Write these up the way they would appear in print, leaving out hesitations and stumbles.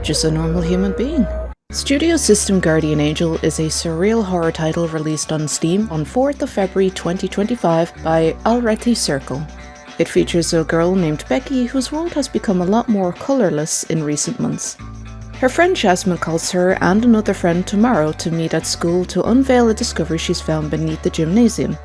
Just a normal human being. Studio System Guardian Angel is a surreal horror title released on Steam on 4th of February 2025 by Already Circle. It features a girl named Becky whose world has become a lot more colourless in recent months. Her friend Jasmine calls her and another friend tomorrow to meet at school to unveil a discovery she's found beneath the gymnasium.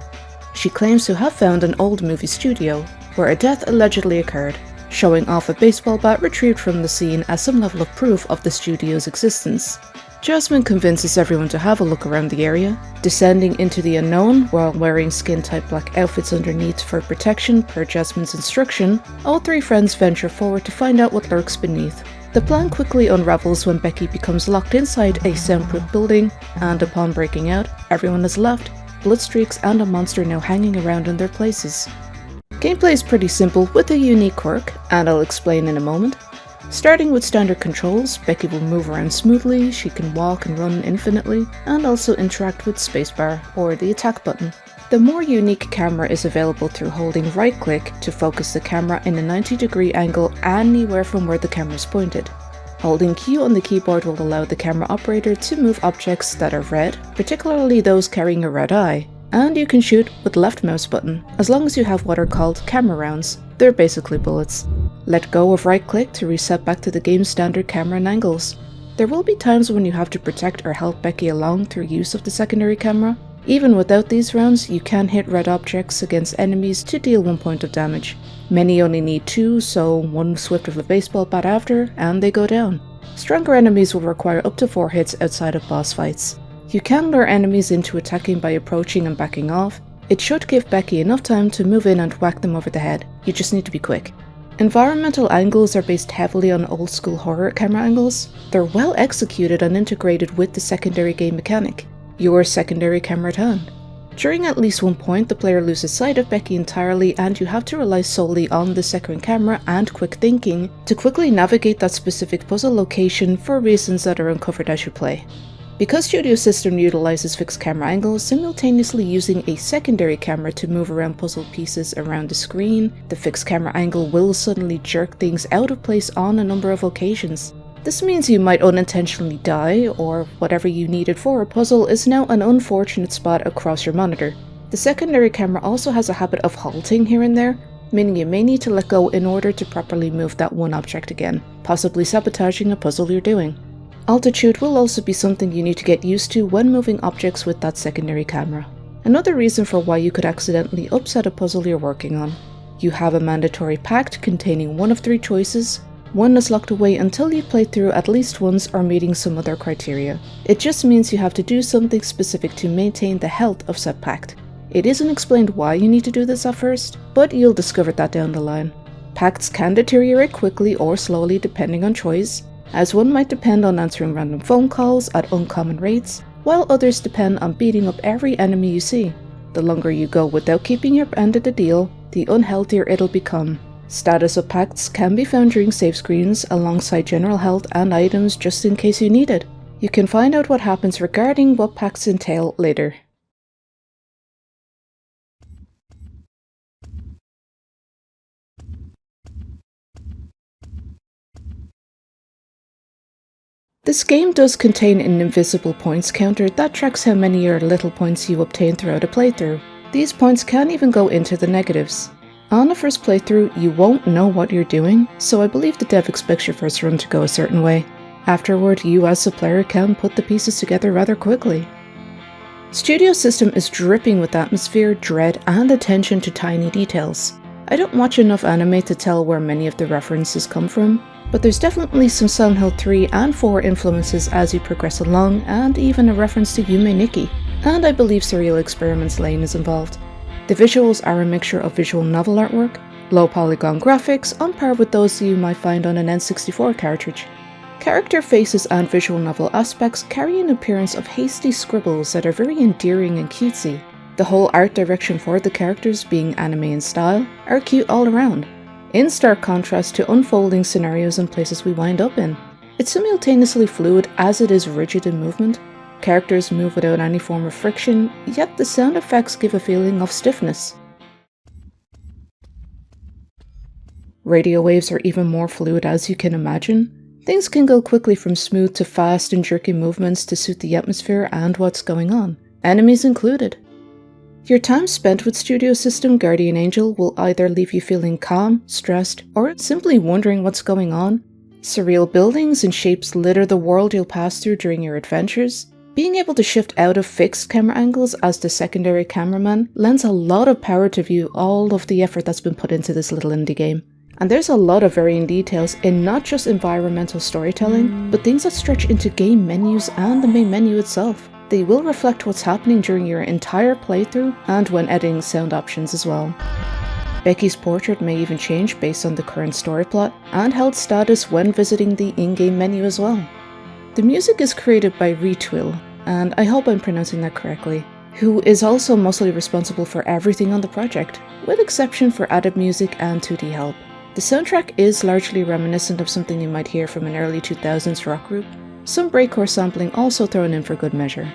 She claims to have found an old movie studio, where a death allegedly occurred, showing off a baseball bat retrieved from the scene as some level of proof of the studio's existence. Jasmine convinces everyone to have a look around the area, descending into the unknown while wearing skin-tight black outfits underneath for protection per Jasmine's instruction. All three friends venture forward to find out what lurks beneath. The plan quickly unravels when Becky becomes locked inside a soundproof building, and upon breaking out, everyone is left, blood streaks and a monster now hanging around in their places. Gameplay is pretty simple with a unique quirk, and I'll explain in a moment. Starting with standard controls, Becky will move around smoothly, she can walk and run infinitely, and also interact with spacebar, or the attack button. The more unique camera is available through holding right click to focus the camera in a 90-degree angle anywhere from where the camera is pointed. Holding Q on the keyboard will allow the camera operator to move objects that are red, particularly those carrying a red eye. And you can shoot with the left mouse button, as long as you have what are called camera rounds. They're basically bullets. Let go of right click to reset back to the game's standard camera and angles. There will be times when you have to protect or help Becky along through use of the secondary camera. Even without these rounds, you can hit red objects against enemies to deal 1 point of damage. Many only need 2, so one swift of a baseball bat after, and they go down. Stronger enemies will require up to 4 hits outside of boss fights. You can lure enemies into attacking by approaching and backing off. It should give Becky enough time to move in and whack them over the head. You just need to be quick. Environmental angles are based heavily on old school horror camera angles. They're well executed and integrated with the secondary game mechanic, your secondary camera at hand. During at least one point, the player loses sight of Becky entirely, and you have to rely solely on the second camera and quick thinking to quickly navigate that specific puzzle location for reasons that are uncovered as you play. Because Studio System utilizes fixed camera angles, simultaneously using a secondary camera to move around puzzle pieces around the screen, the fixed camera angle will suddenly jerk things out of place on a number of occasions. This means you might unintentionally die, or whatever you needed for a puzzle is now an unfortunate spot across your monitor. The secondary camera also has a habit of halting here and there, meaning you may need to let go in order to properly move that one object again, possibly sabotaging a puzzle you're doing. Altitude will also be something you need to get used to when moving objects with that secondary camera. Another reason for why you could accidentally upset a puzzle you're working on. You have a mandatory pact containing one of 3 choices. One is locked away until you play through at least once or meeting some other criteria. It just means you have to do something specific to maintain the health of said pact. It isn't explained why you need to do this at first, but you'll discover that down the line. Pacts can deteriorate quickly or slowly depending on choice, as one might depend on answering random phone calls at uncommon rates, while others depend on beating up every enemy you see. The longer you go without keeping your end of the deal, the unhealthier it'll become. Status of pacts can be found during save screens alongside general health and items just in case you need it. You can find out what happens regarding what pacts entail later. This game does contain an invisible points counter that tracks how many little points you obtain throughout a playthrough. These points can even go into the negatives. On the first playthrough, you won't know what you're doing, so I believe the dev expects your first run to go a certain way. Afterward, you as a player can put the pieces together rather quickly. Studio System is dripping with atmosphere, dread, and attention to tiny details. I don't watch enough anime to tell where many of the references come from, but there's definitely some Silent Hill 3 and 4 influences as you progress along, and even a reference to Yume Nikki. And I believe Serial Experiments Lane is involved. The visuals are a mixture of visual novel artwork, low polygon graphics on par with those you might find on an N64 cartridge. Character faces and visual novel aspects carry an appearance of hasty scribbles that are very endearing and cutesy. The whole art direction for the characters, being anime in style, are cute all around, in stark contrast to unfolding scenarios and places we wind up in. It's simultaneously fluid as it is rigid in movement. Characters move without any form of friction, yet the sound effects give a feeling of stiffness. Radio waves are even more fluid, as you can imagine. Things can go quickly from smooth to fast and jerky movements to suit the atmosphere and what's going on, enemies included. Your time spent with Studio System Guardian Angel will either leave you feeling calm, stressed, or simply wondering what's going on. Surreal buildings and shapes litter the world you'll pass through during your adventures. Being able to shift out of fixed camera angles as the secondary cameraman lends a lot of power to view all of the effort that's been put into this little indie game. And there's a lot of varying details in not just environmental storytelling, but things that stretch into game menus and the main menu itself. They will reflect what's happening during your entire playthrough and when editing sound options as well. Becky's portrait may even change based on the current story plot and held status when visiting the in-game menu as well. The music is created by Retwill, and I hope I'm pronouncing that correctly, who is also mostly responsible for everything on the project, with exception for added music and 2D help. The soundtrack is largely reminiscent of something you might hear from an early 2000s rock group, some breakcore sampling also thrown in for good measure.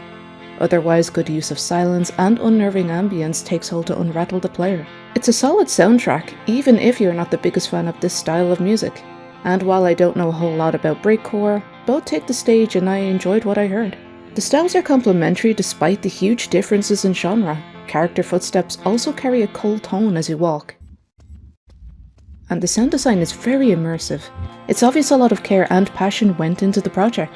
Otherwise, good use of silence and unnerving ambience takes hold to unrattle the player. It's a solid soundtrack, even if you're not the biggest fan of this style of music. And while I don't know a whole lot about breakcore, both take the stage and I enjoyed what I heard. The styles are complementary despite the huge differences in genre. Character footsteps also carry a cold tone as you walk. And the sound design is very immersive. It's obvious a lot of care and passion went into the project.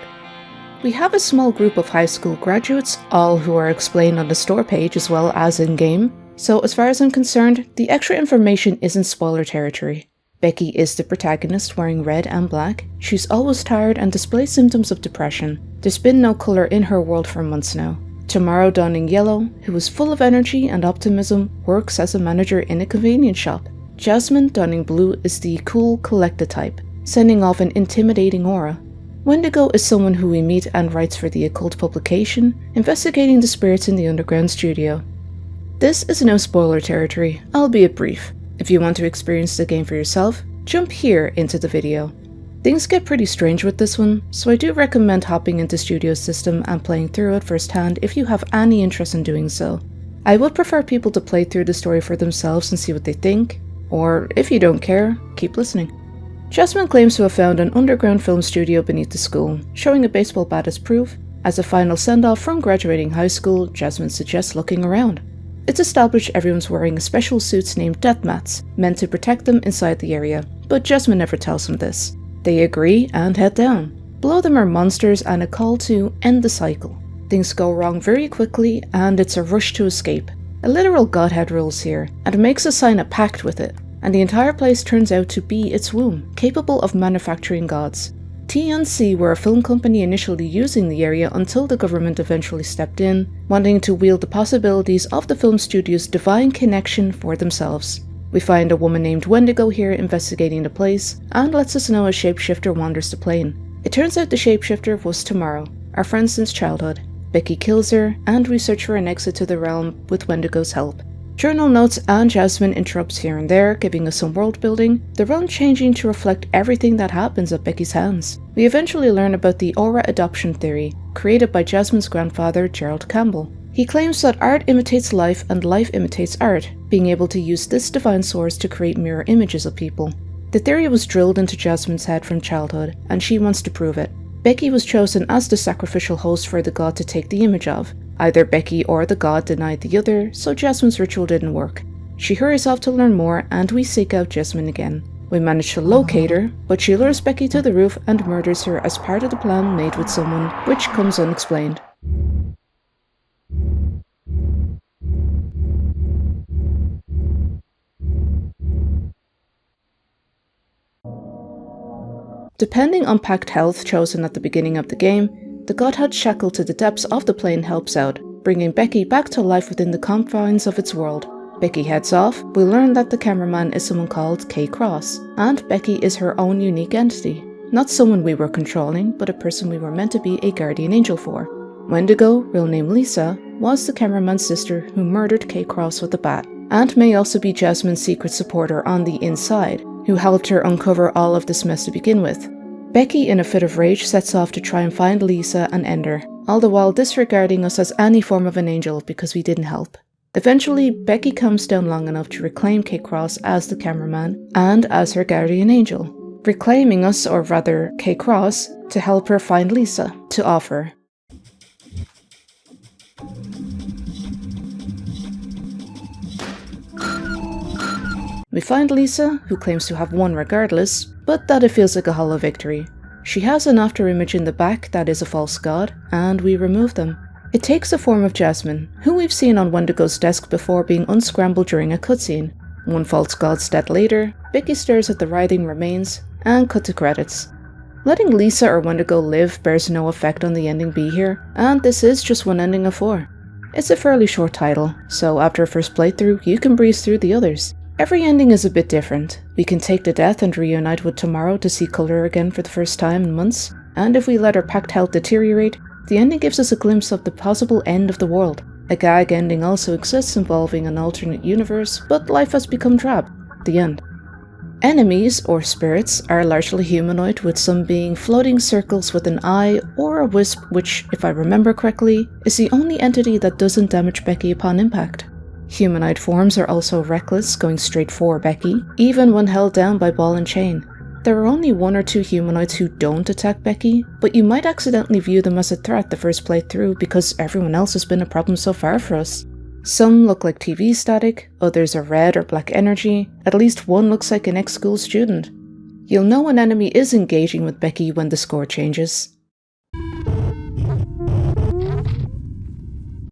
We have a small group of high school graduates, all who are explained on the store page as well as in-game, so as far as I'm concerned, the extra information isn't spoiler territory. Becky is the protagonist wearing red and black. She's always tired and displays symptoms of depression. There's been no colour in her world for months now. Tomorrow, donning yellow, who is full of energy and optimism, works as a manager in a convenience shop. Jasmine, donning blue, is the cool, collected type, sending off an intimidating aura. Wendigo is someone who we meet and writes for the occult publication, investigating the spirits in the underground studio. This is no spoiler territory, albeit brief. If you want to experience the game for yourself, jump here into the video. Things get pretty strange with this one, so I do recommend hopping into Studio System and playing through it firsthand if you have any interest in doing so. I would prefer people to play through the story for themselves and see what they think, or if you don't care, keep listening. Jasmine claims to have found an underground film studio beneath the school, showing a baseball bat as proof. As a final send-off from graduating high school, Jasmine suggests looking around. It's established everyone's wearing special suits named death mats, meant to protect them inside the area, but Jasmine never tells them this. They agree and head down. Below them are monsters and a call to end the cycle. Things go wrong very quickly and it's a rush to escape. A literal godhead rules here, and makes us sign a pact with it, and the entire place turns out to be its womb, capable of manufacturing gods. TNC were a film company initially using the area until the government eventually stepped in, wanting to wield the possibilities of the film studio's divine connection for themselves. We find a woman named Wendigo here investigating the place, and lets us know a shapeshifter wanders the plane. It turns out the shapeshifter was Tomorrow, our friend since childhood. Becky kills her, and we search for an exit to the realm with Wendigo's help. Journal notes and Jasmine interrupts here and there, giving us some world building, the realm changing to reflect everything that happens at Becky's hands. We eventually learn about the aura adoption theory, created by Jasmine's grandfather, Gerald Campbell. He claims that art imitates life and life imitates art, being able to use this divine source to create mirror images of people. The theory was drilled into Jasmine's head from childhood, and she wants to prove it. Becky was chosen as the sacrificial host for the god to take the image of. Either Becky or the god denied the other, so Jasmine's ritual didn't work. She hurries off to learn more, and we seek out Jasmine again. We manage to locate her, but she lures Becky to the roof and murders her as part of the plan made with someone, which comes unexplained. Depending on packed health chosen at the beginning of the game, the godhead shackled to the depths of the plane helps out, bringing Becky back to life within the confines of its world. Becky heads off. We learn that the cameraman is someone called K. Cross, and Becky is her own unique entity. Not someone we were controlling, but a person we were meant to be a guardian angel for. Wendigo, real name Lisa, was the cameraman's sister who murdered K. Cross with a bat, and may also be Jasmine's secret supporter on the inside, who helped her uncover all of this mess to begin with. Becky, in a fit of rage, sets off to try and find Lisa and end her, all the while disregarding us as any form of an angel because we didn't help. Eventually, Becky calms down long enough to reclaim Kate Cross as the cameraman and as her guardian angel, reclaiming us, or rather Kate Cross, to help her find Lisa to offer. We find Lisa, who claims to have won regardless, but that it feels like a hollow victory. She has an after-image in the back that is a false god, and we remove them. It takes the form of Jasmine, who we've seen on Wendigo's desk before being unscrambled during a cutscene. One false god's dead later, Becky stares at the writhing remains, and cut to credits. Letting Lisa or Wendigo live bears no effect on the ending B here, and this is just one ending of 4. It's a fairly short title, so after a first playthrough you can breeze through the others. Every ending is a bit different. We can take the death and reunite with Tomorrow to see colour again for the first time in months, and if we let our packed health deteriorate, the ending gives us a glimpse of the possible end of the world. A gag ending also exists involving an alternate universe, but life has become drab. The end. Enemies, or spirits, are largely humanoid, with some being floating circles with an eye or a wisp, which, if I remember correctly, is the only entity that doesn't damage Becky upon impact. Humanoid forms are also reckless, going straight for Becky, even when held down by ball and chain. There are only 1 or 2 humanoids who don't attack Becky, but you might accidentally view them as a threat the first playthrough because everyone else has been a problem so far for us. Some look like TV static, others are red or black energy, at least one looks like an ex-school student. You'll know an enemy is engaging with Becky when the score changes.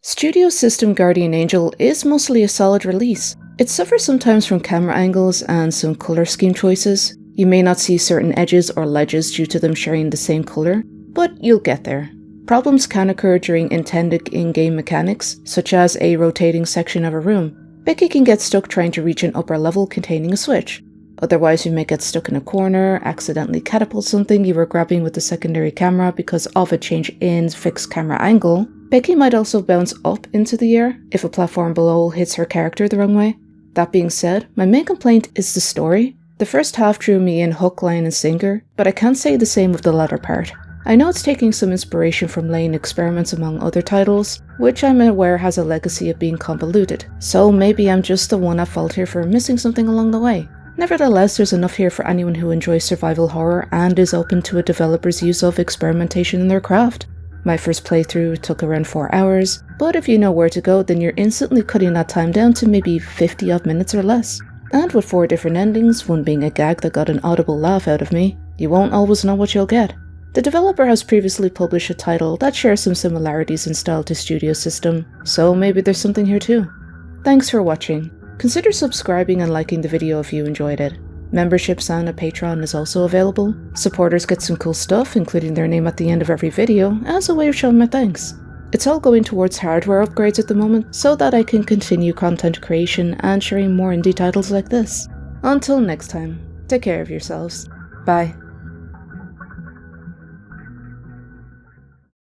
Studio System Guardian Angel is mostly a solid release. It suffers sometimes from camera angles and some colour scheme choices. You may not see certain edges or ledges due to them sharing the same colour, but you'll get there. Problems can occur during intended in-game mechanics, such as a rotating section of a room. Becky can get stuck trying to reach an upper level containing a switch. Otherwise, you may get stuck in a corner, accidentally catapult something you were grabbing with the secondary camera because of a change in fixed camera angle. Becky might also bounce up into the air if a platform below hits her character the wrong way. That being said, my main complaint is the story. The first half drew me in hook, line and sinker, but I can't say the same of the latter part. I know it's taking some inspiration from Lane Experiments among other titles, which I'm aware has a legacy of being convoluted, so maybe I'm just the one at fault here for missing something along the way. Nevertheless, there's enough here for anyone who enjoys survival horror and is open to a developer's use of experimentation in their craft. My first playthrough took around 4 hours, but if you know where to go, then you're instantly cutting that time down to maybe 50 odd minutes or less. And with 4 different endings, one being a gag that got an audible laugh out of me, you won't always know what you'll get. The developer has previously published a title that shares some similarities in style to Studio System, so maybe there's something here too. Thanks for watching. Consider subscribing and liking the video if you enjoyed it. Memberships and a Patreon is also available. Supporters get some cool stuff, including their name at the end of every video, as a way of showing my thanks. It's all going towards hardware upgrades at the moment, so that I can continue content creation and sharing more indie titles like this. Until next time, take care of yourselves. Bye.